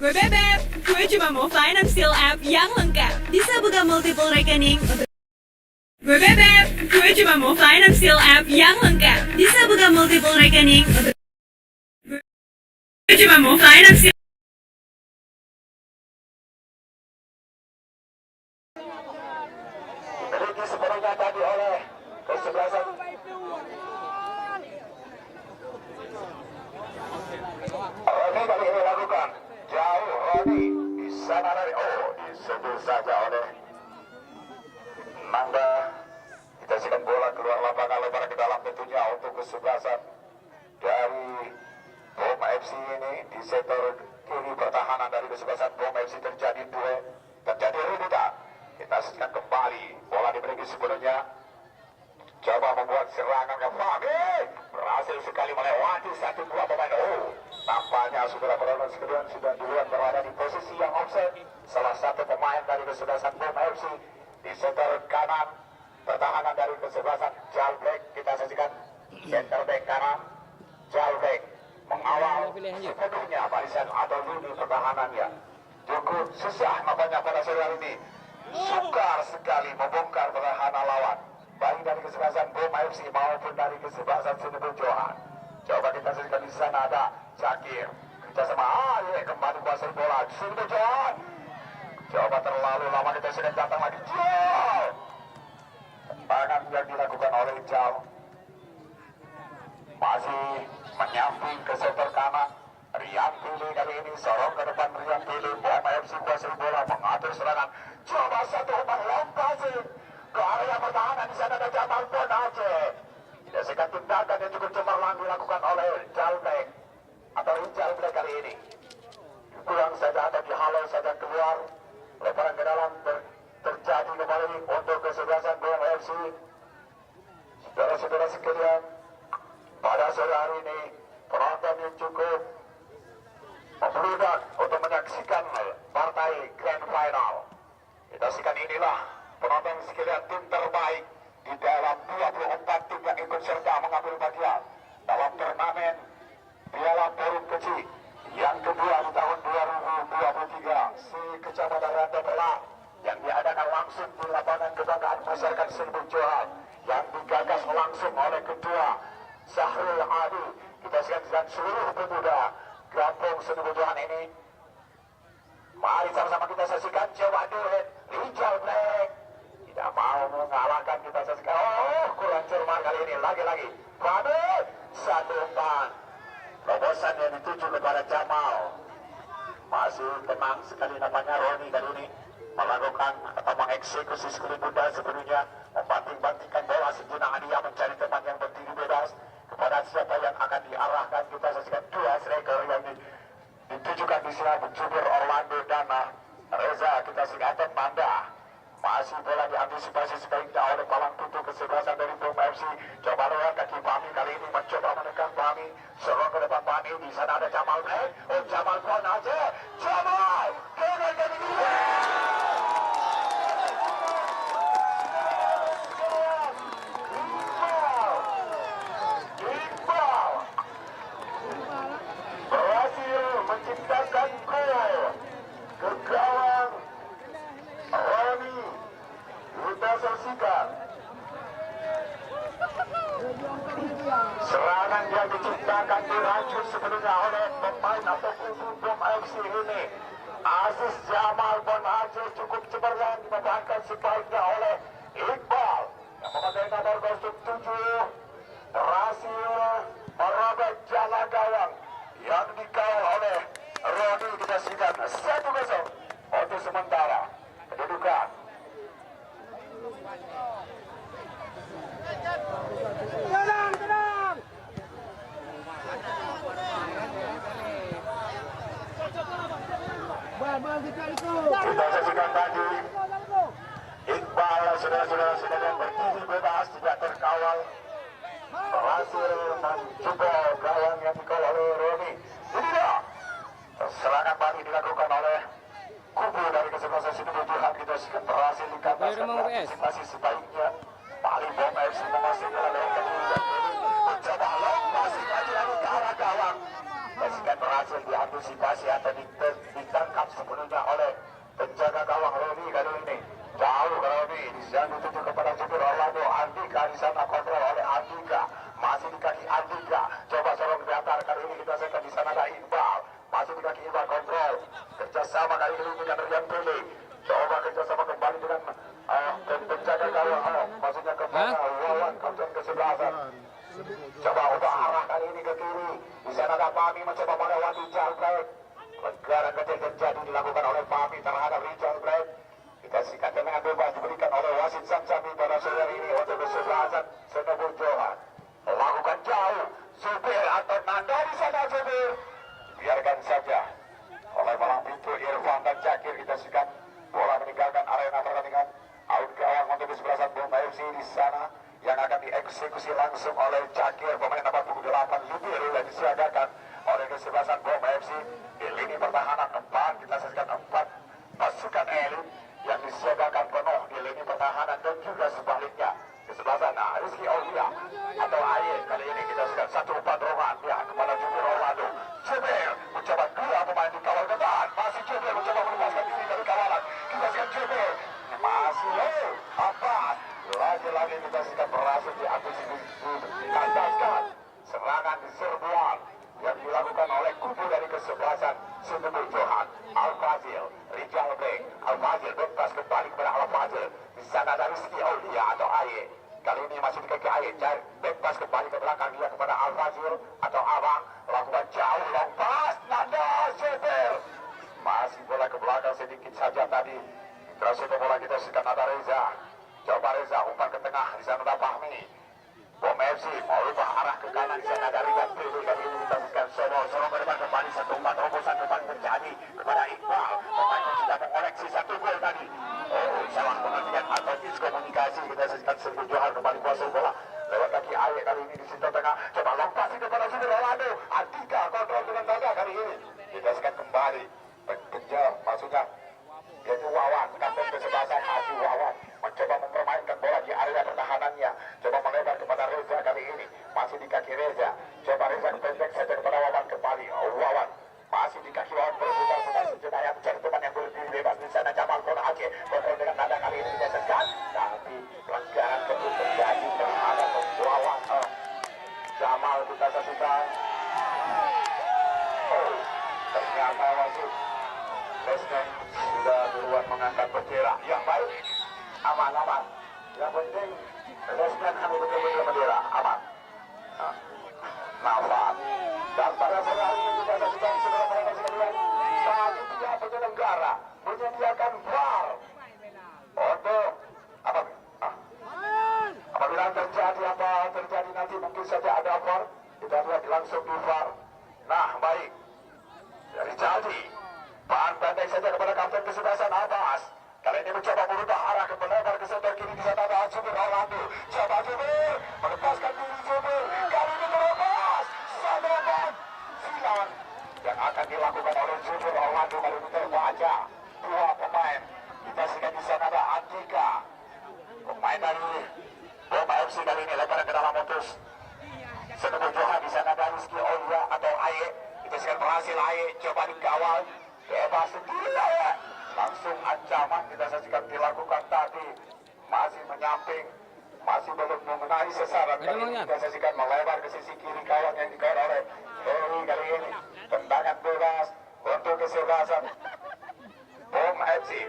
Gue Bebek, gue cuma mau financial app yang lengkap. Bisa buka multiple rekening untuk... Gue Bebek, gue cuma mau financial app yang lengkap. Bisa buka multiple rekening untuk... Gue cuma mau financial... Memiliki sepenuhnya tadi oleh kesebelasan. Roni kali ini lakukan jauh. Roni di sana dari disentuh saja oleh Nanda. Kita sikat bola keluar lapangan lebar ke dalam tentunya untuk kesebelasan dari Bom FC ini di sektor kiri pertahanan dari kesebelasan Bom FC terjadi rebutan. Kita sikat kembali bola diberi sepenuhnya. Coba membuat serangan ke Fahmi, berhasil sekali melewati 1-2 pemain. Nampaknya saudara penonton sekalian sudah duluan berada di posisi yang offset. Salah satu pemain dari kesebelasan Bom FC di sektor kanan pertahanan dari kesebelasan Jalbek. Kita saksikan center back kanan Jalbek mengawal sepenuhnya barisan atau lini pertahanannya. Cukup susah nampaknya pada sore hari ini. Sukar sekali membongkar pertahanan lawan, baik dari kesebelasan Bom FC maupun dari kesebelasan Senegal Johan. Coba kita saksikan di sana ada Zakir kerja sama kembali kuasai bola Senegal Johan. Coba terlalu lama kita sudah datang lagi Jal. Tendangan yang dilakukan oleh Jal masih menyamping ke sektor kanan. Rian Pili kali ini sorong ke depan. Rian Pili Bom FC kuasai bola mengatur serangan. Coba satu umpan lompasi ke area pertahanan. Di sana ada Jamal Bon Aceh. Tidak tindakan yang cukup cemerlang dilakukan oleh Jalbek atau Jalbek kali ini. Kurang saja atau dihalau saja keluar. Lebaran ke dalam terjadi kembali untuk kesebelasan Bom FC. Saudara-saudara sekalian, pada sore hari ini penonton yang cukup membludak untuk menyaksikan partai Grand Final. Kita saksikan inilah penonton sekalian tim terbaik di dalam 24 tim yang ikut serta mengambil bagian dalam turnamen Piala Forum Kecil yang kedua di tahun 2023 si Kecamatan Randa Pelang yang diadakan langsung di lapangan kebanggaan masyarakat Senegal Johan yang digagas langsung oleh Ketua Sahrul Adi. Kita saksikan seluruh pemuda Gampung Senegal Johan ini. Mari sama-sama kita saksikan. Coba duet Rijal Black tidak mau mengalahkan. Kita saksikan. Kurang cermat kali ini. Lagi-lagi Fahmi satu umpan terobosan yang dituju kepada Jamal. Masih tenang sekali namanya Roni kali ini melakukan atau mengeksekusi sekali muda sepenuhnya, membanting-bantingkan bola sejenak. Dia mencari teman yang berdiri bebas kepada siapa yang akan diarahkan. Kita saksikan dua striker yang ditujukan di sini, Jubir Orlando dan Reza. Kita saksikan Manda. Masih bola diantisipasi sebaiknya oleh palang pintu kesebelasan dari Bom FC. Coba lewat kaki Fahmi kali ini mencoba menekan Fahmi. Serong ke depan Fahmi. Di sana ada Jamal Black. Jamal Bon Aceh. Jamal. Berhasil menciptakan gol ke gawang Roni. Kita saksikan serangan yang diciptakan diracun sebenarnya oleh pemain atau kubu Bom FC ini. Aziz Jamal Bon Aceh cukup cemerlang dimanfaatkan sebaiknya oleh Iqbal yang memakai nomor 07 berhasil merobek jala gawang yang dikawal oleh Roni. Kita saksikan 1-0 untuk sementara kedudukan. Tenang. Kita saksikan tadi Iqbal, saudara-saudara sekalian, berdiri bebas, tidak terkawal, berhasil menjebol gawang yang dikawal oleh Roni. Ini dia serangan balik dilakukan oleh kubu dari kesebelasan Senegal Johan. Kita berhasil dikatakan antisipasi sebaiknya. Bali Bom FC memastikan oleh kedua mencoba lompasi lagi ke arah gawang. Kita berhasil diantisipasi atau ditangkap sepenuhnya oleh penjaga gawang Robi kali ini. Jauh Robi yang dituju kepada Jupir Orlando. Andika di sana kontrol oleh Andika, masih di kaki Andika, coba sorong ke antar. Kali ini kita sekan di sana ada Iqbal, masih di kaki Iqbal kontrol. Kerjasama kali ini dengan Rian Pele, coba kerjasama kembali dengan penjaga gawang, maksudnya kepada Wawan kapten kesebelasan. Coba ubah arah kali ini ke kiri. Di sana ada Pami mencoba melewati jailbreak. Pelanggaran kecil terjadi dilakukan oleh Pami terhadap Rijal Break. Kita sikat dengan bebas diberikan oleh wasit Samsami pada sore ini untuk kesebelasan Senobur Johan. Melakukan jauh, supir atau Nanda di sana supir. Biarkan saja oleh malang pintu Irfan dan Jakir. Kita sikat bola meninggalkan arena pertandingan. Out gawang untuk kesebelasan Bomba FC di sana yang akan dieksekusi langsung oleh Jakir, pemain nomor 28 Lubiru yang disiagakan oleh kesebelasan Bomba FC. Di lini pertahanan 4, kita saksikan 4 pasukan elit yang disiagakan penuh di lini pertahanan dan juga sebaliknya kesebelasan Rizky Aulia atau Aye. Kali ini kita saksikan satu umpan dorongan ya kepada Jupir Orlando. Jupir mencoba 2 pemain dikawal ketat, masih Jupir mencoba melepaskan diri dari kawalan. Kita saksikan Jupir masih Abbas, lagi-lagi kita saksikan berhasil diantisipasi serangan di serbuan yang dilakukan oleh kubu dari kesebelasan Senobur Johan. Al-Fazil, Rijal Break, Al-Fazil bebas kembali kepada Al-Fazil. Di sana ada Rizky Aulia atau Aye. Kali ini masih di kaki Aye, bebas kembali ke belakang dia kepada Al-Fazil atau Abang. Lakukan jauh long pass, Nanda Super. Masih bola ke belakang sedikit saja tadi. Terus itu bola kita sekarang ada Reza. Coba Reza umpan ke tengah, di sana ada Fahmi. Bom FC mau ubah arah ke kanan, di sana dari dan pilih kali ini kita bukan Sorong ke depan kembali, satu umpan terobosan depan terjadi kepada Iqbal. Pemain yang sudah mengoleksi 1 gol tadi. Oh, salah pengertian atau miskomunikasi. Kita saksikan Senobur Johan kembali kuasai bola lewat kaki Aye kali ini di situ tengah. Coba lompasi kepada Jupir Orlando. Andika kontrol dengan Nanda kali ini. Kita saksikan kembali penjel maksudnya yaitu Wawan, kapten kesebelasan Haji Wawan mencoba mempermainkan bola di area pertahanannya. Coba melebar kepada Reza kali ini, masih di kaki Reza. Coba Reza pendek saja kepada Wawan kembali. Wawan masih di kaki Wawan berputar-putar sejenak yang mencari teman yang lebih bebas. Di sana Jamal Kona Aceh kontrol dengan Nanda kali ini digeserkan, tapi pelanggaran kedua terjadi terhadap Wawan. Jamal kita saksikan. Oh, ternyata wasit Lesmen sudah duluan mengangkat bendera. Yang baik, aman-aman. Yang penting Lesmen kami betul-betul bendera, aman. Nafas. Dan pada sore hari ini kita saksikan saudara-saudara sekalian, saat pihak penyelenggara menyediakan VAR untuk apabila terjadi apa terjadi nanti mungkin saja ada VAR. Kita lihat langsung di VAR. Nah, baik. Dari Jaldi. Bahan bandai saja kepada kapten kesebelasan Abbas. Kali ini mencoba merubah arah ke melebar ke sebelah kiri. Di sana ada Jupir Orlando. Coba Jupir melepaskan diri Jupir. Kali ini terlepas. Sadoban silang yang akan dilakukan oleh Jupir Orlando. Kali ini terbaca 2 pemain. Kita saksikan di sana ada Andika. Pemain dari Bomba FC kali ini lebaran ke dalam motus. Senobur Johan di sana ada Rizky Aulia atau Aye. Kita saksikan berhasil Aye coba dikawal. Bebas sendiri ya. Langsung ancaman kita saksikan dilakukan tadi. Masih menyamping, masih belum mengenai sasaran. Kali ini kita saksikan melebar ke sisi kiri kawan yang dikawal oleh Heri kali ini. Tendangan bebas untuk kesebelasan Bom FC.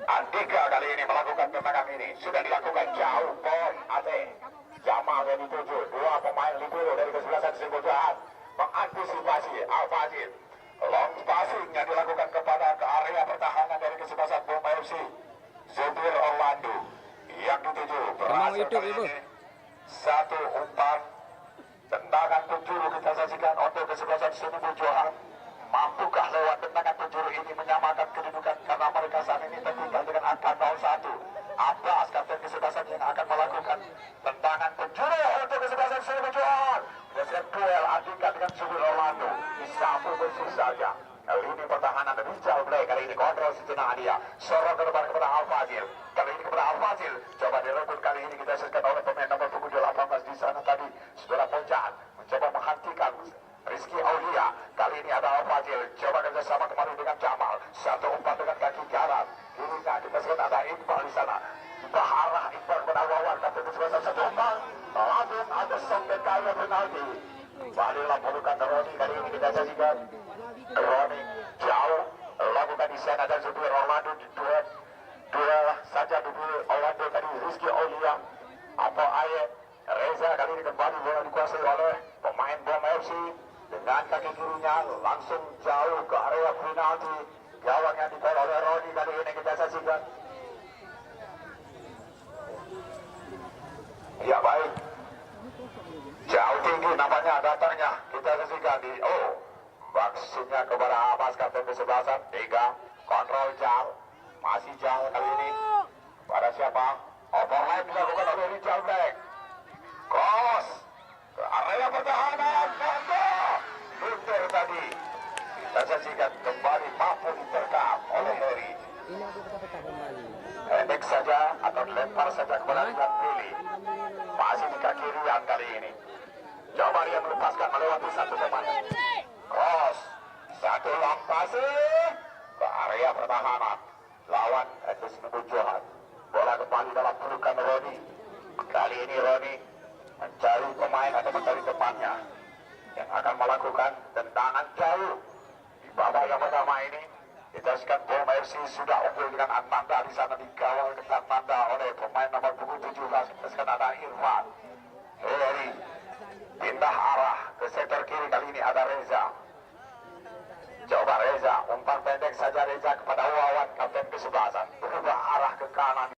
Andika kali ini melakukan tendangan ini. Sudah dilakukan jauh Bom Ate. Jamal yang dituju. 2 pemain libero dari kesebelasan Senobur Johan mengantisipasi Al-Fazil. Long passing yang dilakukan kepada ke area pertahanan dari kesebelasan Bomba FC. Jupir Orlando yang dituju berhasil kali ini. 1 umpan tendangan penjuru kita saksikan untuk kesebelasan Senobur Johan. Mampukah lewat tendangan penjuru ini menyamakan kedudukan karena mereka saat ini tertinggal dengan angka 0-1. Abbas kapten kesebelasan yang akan melakukan tendangan penjuru untuk kesebelasan Senobur Johan. Geser duel Andika dengan Jupir Orlando. Disapu bersih saja. Kali ini pertahanan Rijal Break kali ini kontrol sejenak dia. Sorong ke depan kepada Al-Fazil. Kali ini kepada Al-Fazil. Coba direbut kali ini kita serahkan oleh pemain nomor punggung 18 di sana tadi. Saudara Poncan mencoba menghentikan Rizky Aulia. Kali ini ada Al-Fazil. Coba kerjasama kembali dengan dengan kaki kanan. Kirinya kita lihat ada Iqbal di sana. Baharah Iqbal menawarkan kapten kesebelasan satu umpan. Langsung ada sombet kaya penalti. Balilah pelukan Roni kali ini kita saksikan. Roni jauh lakukan di sana dan supir Orlando di dua saja dibeli Orlando tadi Rizky Aulia atau Ayet Reza kali ini kembali bola dikuasai oleh pemain Bom FC dengan kaki kirinya langsung jauh ke area penalti. Gawang yang dipel oleh Roni kali ini kita saksikan. Ya baik, jauh tinggi nampaknya datangnya kita saksikan di maksudnya kepada Abbas kapten kesebelasan 3 kontrol jauh masih jauh kali ini pada siapa? Overlap dilakukan oleh Rijal Black. Cross ke area pertahanan Lunter tadi kita saksikan kembali mampu diterkam oleh Heri. Pendek saja atau lempar saja kepada Rijal Pilih. Masih di kaki Rian kali ini. Coba dia melepaskan melewati satu pemain. Cross satu lampasi ke area pertahanan lawan Edus Nubujuhan. Bola kembali dalam pelukan Roni. Kali ini Roni mencari pemain atau mencari temannya yang akan melakukan tendangan jauh di babak yang pertama ini. Kita saksikan Bom FC sudah unggul dengan Ananda di sana, dikawal ketat Ananda oleh pemain nomor punggung 17. Kita saksikan ada Irfan. Heri pindah arah ke sektor kiri, kali ini ada Reza. Coba Reza, umpan pendek saja Reza kepada Wawan kapten kesebelasan. Berubah arah ke kanan.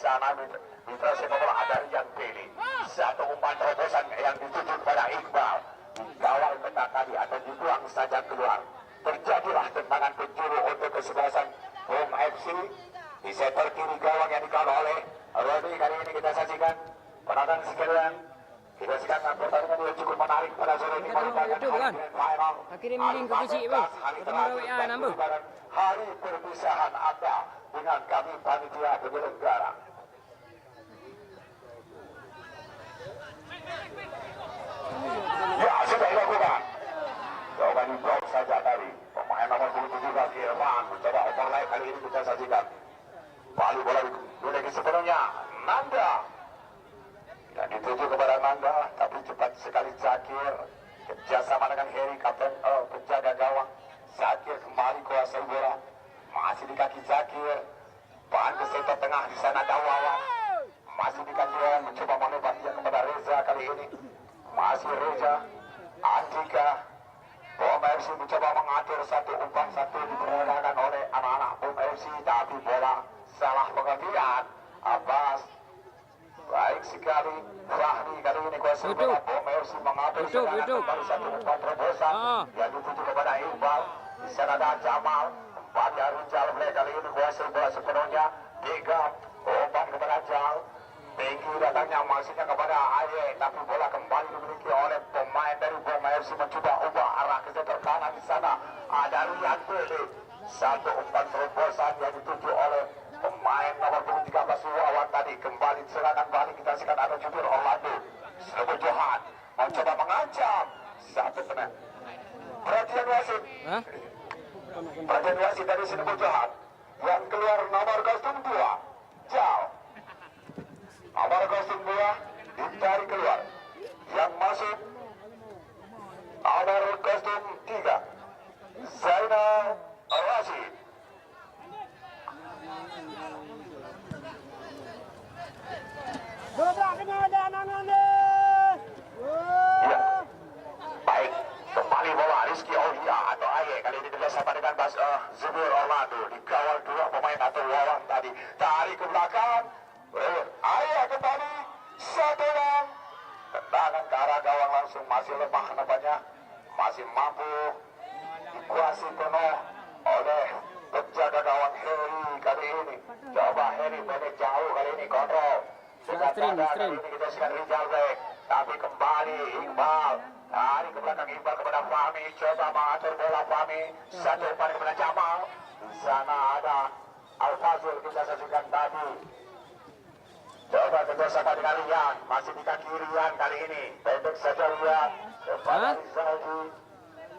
Sana Mitra Sekolah ada yang pilih satu umpan terobosan yang dituju kepada Iqbal, dikawal ketat tadi atau dibuang saja keluar. Terjadilah tendangan penjuru untuk kesebelasan Bom FC di sektor kiri gawang yang dikawal oleh Roni. Kali ini kita saksikan penonton sekalian, kita saksikan pertandingan yang cukup menarik pada sore ini. Kirim link ke kecil bang. Hari perpisahan Anda dengan kami panitia penyelenggara. Ya, sudah dilakukan. Coba di blok saja tadi. Pemain nomor 17 Irfan mencoba overlap, kali ini kita saksikan. Balik bola dimiliki sepenuhnya Nanda. Dan dituju kepada Nanda, tapi cepat sekali Zakir. Kerjasama dengan Heri, kapten penjaga gawang. Zakir kembali kuasai bola. Masih di kaki Zakir. Bahan ke sektor tengah, di sana ada Wawan. Masih di kaki Wawan, mencoba manuver dia kepada Reza kali ini. Masih Reza. Andika. Bom FC mencoba mengatur satu umpan satu dipergunakan oleh anak-anak Bom FC, tapi bola salah pengertian. Abbas. Baik sekali. Fahmi kali ini kuasa bola. Bom FC mengatur serangan kembali satu umpan terobosan yang dituju kepada Iqbal. Di sana ada Jamal. Pada Rijal Black kali ini kuasa bola sepenuhnya. 3 umpan kepada Jal. Tinggi datangnya masihnya kepada Aye, tapi bola kembali dimiliki oleh pemain dari Bom FC, mencoba ubah arah ke sektor kanan. Di sana ada Rian Pele. Satu umpan terobosan yang dituju oleh pemain nomor 13 Wawan tadi. Kembali serangan balik, kita saksikan ada jubir Orlando. Serbu Johan mencoba mengancam satu penang. Perhatian wasit. Perhatian wasit dari Serbu Johan. Yang keluar nomor kostum 2 Jal. Nomor kostum 2 ditarik keluar. Yang masuk nomor kostum 3 Zainal Rashid. Ya. Baik, kembali bola Rizky Aulia atau Aye, kali ini bersama dengan Zubir Orlando, dikawal 2 pemain atau Wawan tadi. Tarik ke belakang. Aye kembali satu orang. Tendangan ke arah gawang langsung, masih lemah nampaknya, masih mampu dikuasai penuh oleh penjaga gawang Heri kali ini. Coba Heri pendek jauh kali ini kontrol. Kali ini kita sikat Rijal Black, tapi kembali Iqbal Tarik ke belakang Iqbal kepada Fahmi, coba mengatur bola Fahmi, satu umpan kepada Jamal. Di sana ada Al-Fazil, kita saksikan tadi. Coba kerjasama dengan Rian, masih di kaki Rian kali ini. Pendek saja Rian, kepada Rizaldi.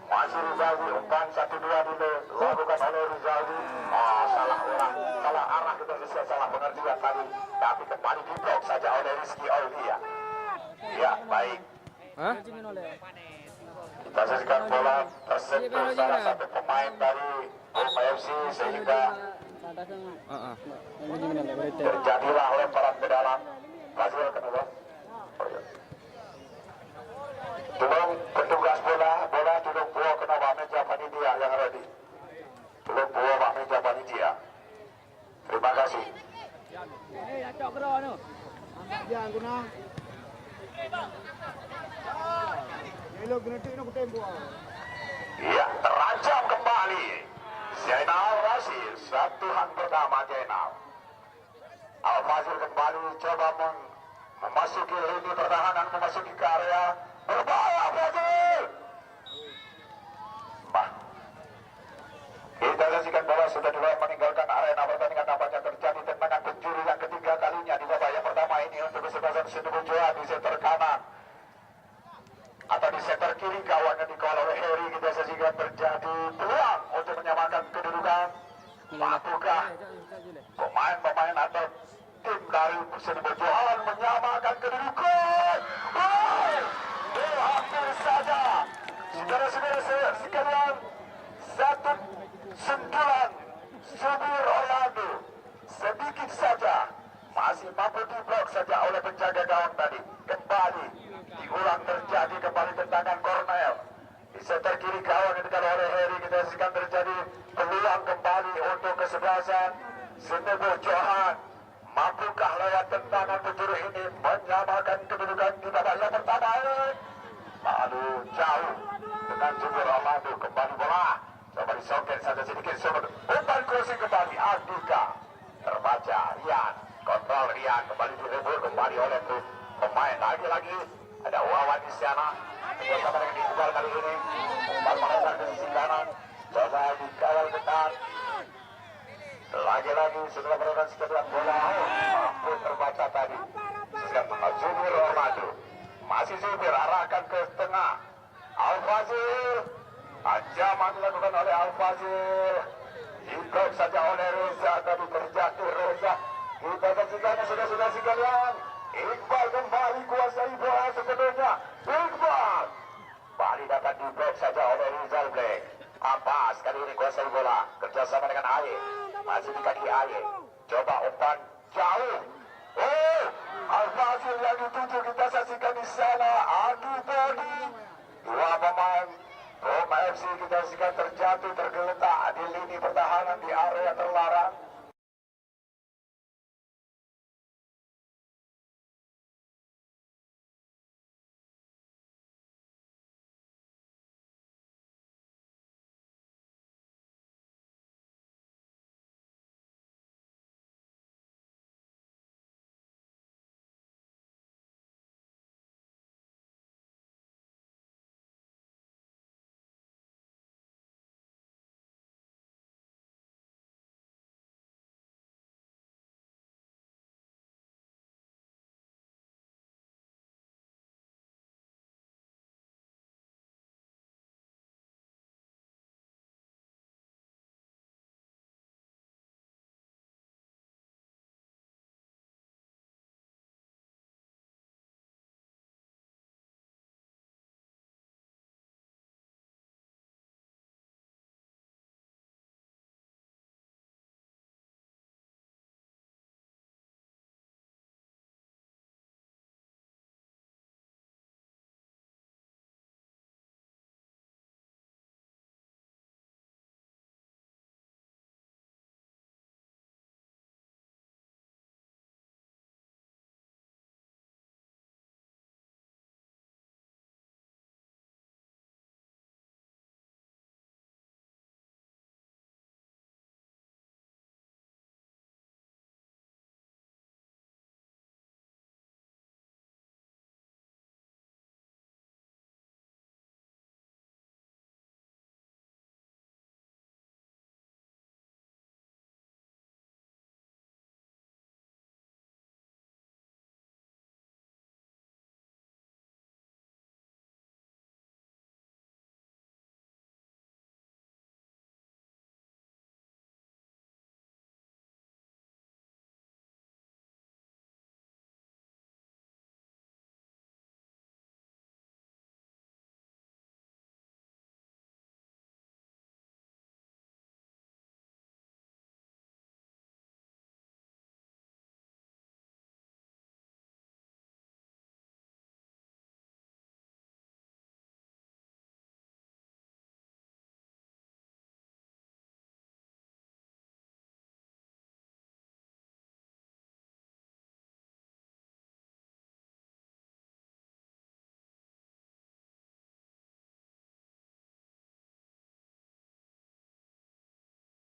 Masih Rizaldi, umpan 1-2 dulu, lakukan oleh Rizaldi. Oh, salah orang, salah arah kita sesuai salah pengertian tadi. Tapi kembali di blok saja oleh Rizky Aulia. Ya, baik. Hah? Kita saksikan bola tersentuh salah satu pemain dari PFC sehingga terjadilah lemparan ke dalam. Hasil kedua. Tolong petugas bola tolong bawa ke bawah meja panitia yang ready. Tolong bawa bawah meja panitia. Terima kasih. Ya, terancam kembali. Zainal Rasid, satu hang pertama Zainal. Al-Fazil kembali coba memasuki lini pertahanan, memasuki ke area berbahaya. Al-Fazil. Kita saksikan bola sudah duluan meninggalkan arena pertandingan. Nampaknya terjadi tendangan penjuru yang ketiga kalinya di babak yang pertama ini untuk kesebelasan Sidoarjo di center kanan atau di center kiri gawang yang dikawal oleh Heri. Kita saksikan terjadi peluang untuk menyamakan kedudukan. Mampukah pemain-pemain atau tim dari Sidoarjo menyamakan kedudukan? Hampir saja, saudara-saudara sekalian, satu sentuhan Subir Orlando sedikit saja masih mampu diblok saja oleh penjaga gawang tadi. Kembali diulang terjadi kembali tendangan Cornel di center kiri gawang yang dikawal oleh Heri. Kita saksikan terjadi peluang kembali untuk kesebelasan Sidoarjo. Mampukah lewat tendangan penjuru ini menyamakan kedudukan di babak yang pertama ini? Lalu jauh dengan Subir Orlando, kembali bola coba disongket saja sedikit. Umpan crossing kembali Andika, terbaca Rian, kontrol Rian, kembali direbut kembali oleh pemain. Lagi-lagi ada Wawan di sana bersama dengan Iqbal kali ini. Umpan melebar ke sisi kanan, coba dikawal ketat. Lagi-lagi setelah melakukan sekedar bola mampu terbaca tadi. Sekarang Subir Orlando, masih Subir arahkan ke tengah. Al-Fazil, ancaman dilakukan oleh Al-Fazil, diblok saja oleh Reza, tapi terjatuh Reza. Kita saksikan sudah sekalian. Iqbal kembali kuasai bola sepenuhnya. Iqbal kembali dapat diblok saja oleh Rizal Black. Abbas kali ini kuasai bola, kerjasama dengan Aye, masih di kaki Aye. Coba umpan jauh. Oh, Al-Fazil yang dituju, kita saksikan di sana. Adu body, dua pemain Roma FC kita saksikan terjatuh tergeletak di lini pertahanan di area terlarang.